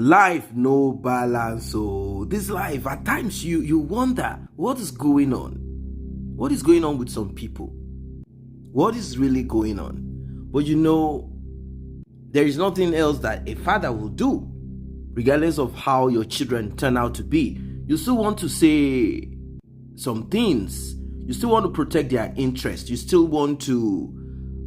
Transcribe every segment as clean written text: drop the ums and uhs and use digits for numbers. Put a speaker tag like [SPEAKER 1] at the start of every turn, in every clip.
[SPEAKER 1] Life no balance. So this life, at times you wonder what is going on. What is going on with some people? What is really going on? But there is nothing else that a father will do, regardless of how your children turn out to be. You still want to say some things. You still want to protect their interest. You still want to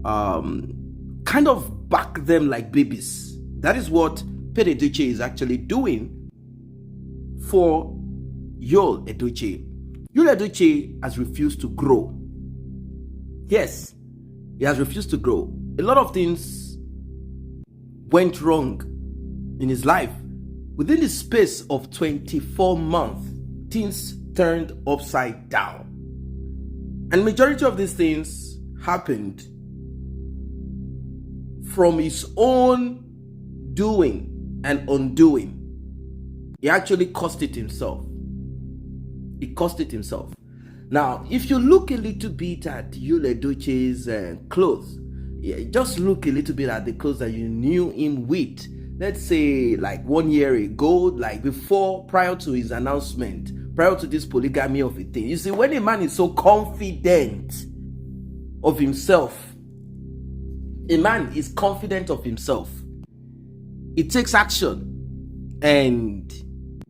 [SPEAKER 1] kind of back them like babies. That is what Edochie is actually doing for Yul Edochie. Yul Edochie has refused to grow. Yes, he has refused to grow. A lot of things went wrong in his life. Within the space of 24 months, things turned upside down. And majority of these things happened from his own doing and undoing. He actually cost it himself. He cost it himself. Now, if you look a little bit at Yul Edochie's clothes, just look a little bit at the clothes that you knew him with. Let's say like 1 year ago, like prior to his announcement, prior to this polygamy of a thing. You see, when a man is so confident of himself, a man is confident of himself, it takes action, and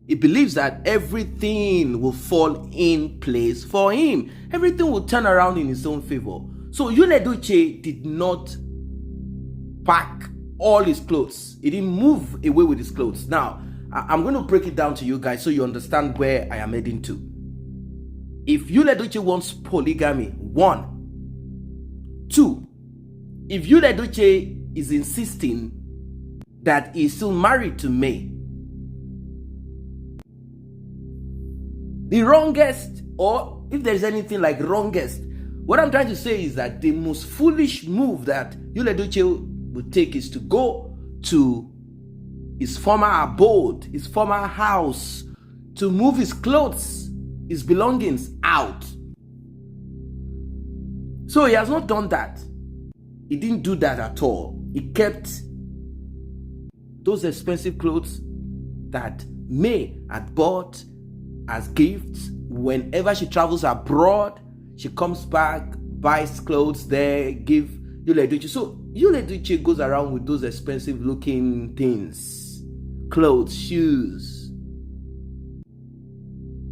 [SPEAKER 1] he believes that everything will fall in place for him. Everything will turn around in his own favor. So Yul Edochie did not pack all his clothes. He didn't move away with his clothes. Now, I'm going to break it down to you guys so you understand where I am heading to. If Yul Edochie wants polygamy, 1. 2, if Yul Edochie is insisting that he's still married to May, the wrongest, or if there's anything like wrongest, what I'm trying to say is that the most foolish move that Yul Edochie would take is to go to his former abode, his former house, to move his clothes, his belongings out. So he has not done that. He didn't do that at all. He kept those expensive clothes that May had bought as gifts. Whenever she travels abroad, she comes back, buys clothes there, give Yul Edochie. So Yul Edochie goes around with those expensive looking things, clothes, shoes.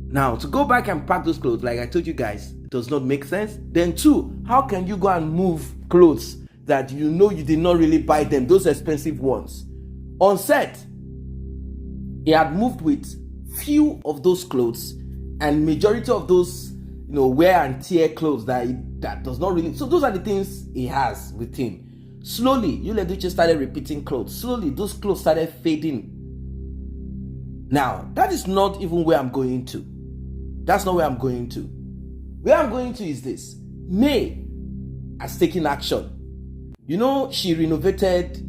[SPEAKER 1] Now, to go back and pack those clothes, like I told you guys, does not make sense. Then 2, how can you go and move clothes that you did not really buy them, those expensive ones? On set, he had moved with few of those clothes, and majority of those wear and tear clothes that does not really. So those are the things he has with him. Slowly, Yul Edochie started repeating clothes. Slowly, those clothes started fading. Now, that is not even where I'm going to. That's not where I'm going to. Where I'm going to is this. May has taken action. She renovated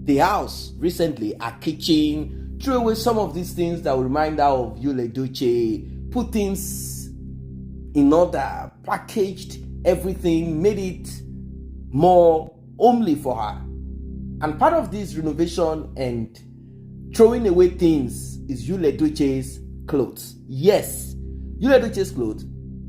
[SPEAKER 1] the house recently, her kitchen, threw away some of these things that will remind her of Yul Edochie, put things in order, packaged everything, made it more homely for her. And part of this renovation and throwing away things is Yul Edochie's clothes. Yes, Yul Edochie's clothes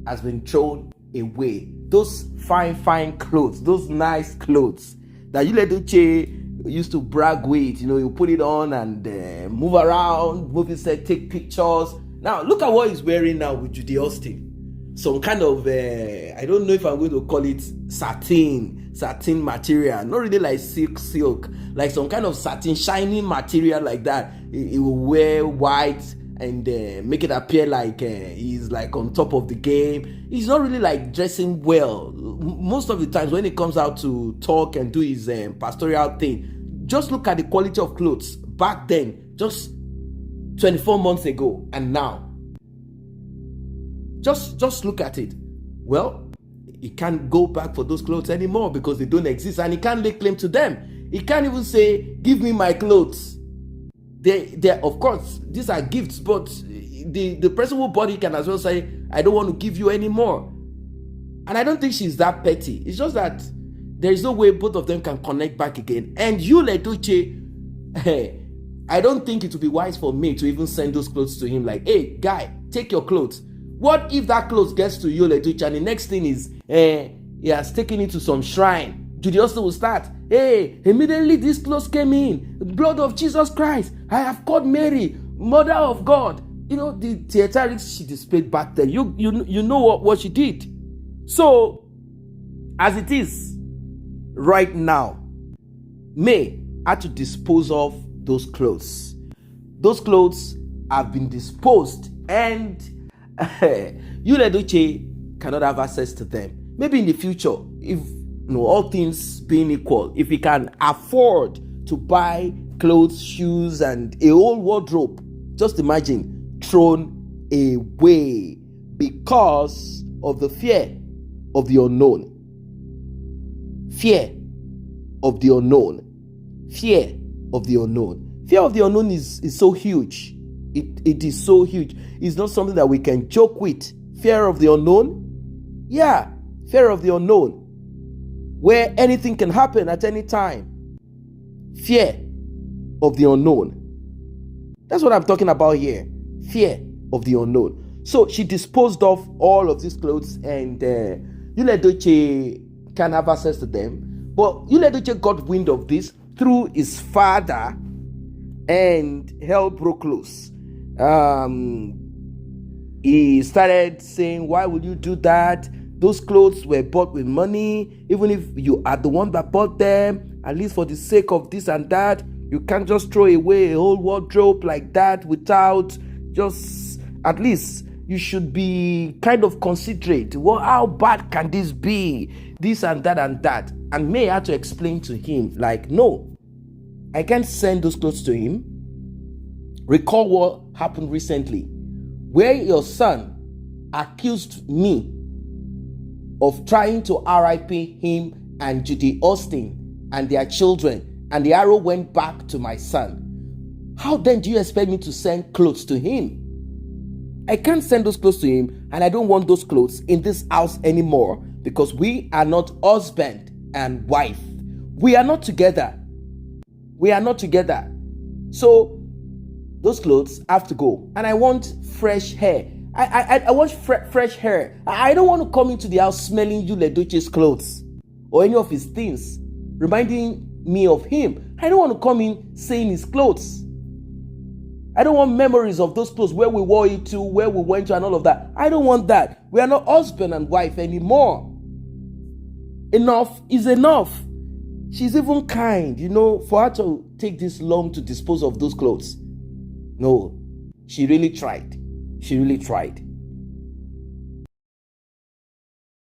[SPEAKER 1] has been thrown away. Those fine clothes, those nice clothes that Yul Edochie used to brag with, you put it on and move around, movie set, take pictures. Now, look at what he's wearing now with Judy Austin. Some kind of, I don't know if I'm going to call it satin material. Not really like silk, like some kind of satin, shiny material like that. He will wear white and make it appear like he's like on top of the game. He's not really like dressing well. Most of the times when he comes out to talk and do his pastoral thing, just look at the quality of clothes back then, just 24 months ago and now. Just look at it. Well, he can't go back for those clothes anymore because they don't exist, and he can't lay claim to them. He can't even say, give me my clothes. They of course, these are gifts, but the person who bought it can as well say, I don't want to give you anymore. And I don't think she's that petty. It's just that there is no way both of them can connect back again. And Yul Edochie I don't think it would be wise for me to even send those clothes to him like, hey, guy, take your clothes. What if that clothes gets to Yul Edochie and the next thing is he has taken it to some shrine? Judy also will start, hey, immediately these clothes came in. The blood of Jesus Christ. I have called Mary, Mother of God. You know, the theatrics she displayed back then. You know what she did. So, as it is right now, May had to dispose of those clothes. Those clothes have been disposed, and Yul Edochie cannot have access to them. Maybe in the future, if all things being equal, if he can afford to buy clothes, shoes, and a whole wardrobe, just imagine, thrown away because of the fear of the unknown. Fear of the unknown. Fear of the unknown. Fear of the unknown is so huge. It is so huge. It's not something that we can joke with. Fear of the unknown? Yeah, fear of the unknown. Where anything can happen at any time. Fear of the unknown. That's what I'm talking about here. Fear of the unknown. So she disposed of all of these clothes, and Yul Edochie can have access to them. But Yul Edochie got wind of this through his father, and hell broke loose. He started saying, why would you do that? Those clothes were bought with money. Even if you are the one that bought them, at least for the sake of this and that, you can't just throw away a whole wardrobe like that without just, at least you should be kind of considerate. Well, how bad can this be? This and that and that. And May had to explain to him, like, no, I can't send those clothes to him. Recall what happened recently, where your son accused me of trying to RIP him and Judy Austin and their children, and the arrow went back to my son. How then do you expect me to send clothes to him? I can't send those clothes to him, and I don't want those clothes in this house anymore, because we are not husband and wife. We are not together. We are not together. So those clothes have to go, and I want fresh hair. I want fresh hair. I don't want to come into the house smelling Yul Edochie's clothes or any of his things, reminding me of him. I don't want to come in saying his clothes. I don't want memories of those clothes, where we wore it to, where we went to, and all of that. I don't want that. We are not husband and wife anymore. Enough is enough. She's even kind, for her to take this long to dispose of those clothes. No, she really tried. She really tried.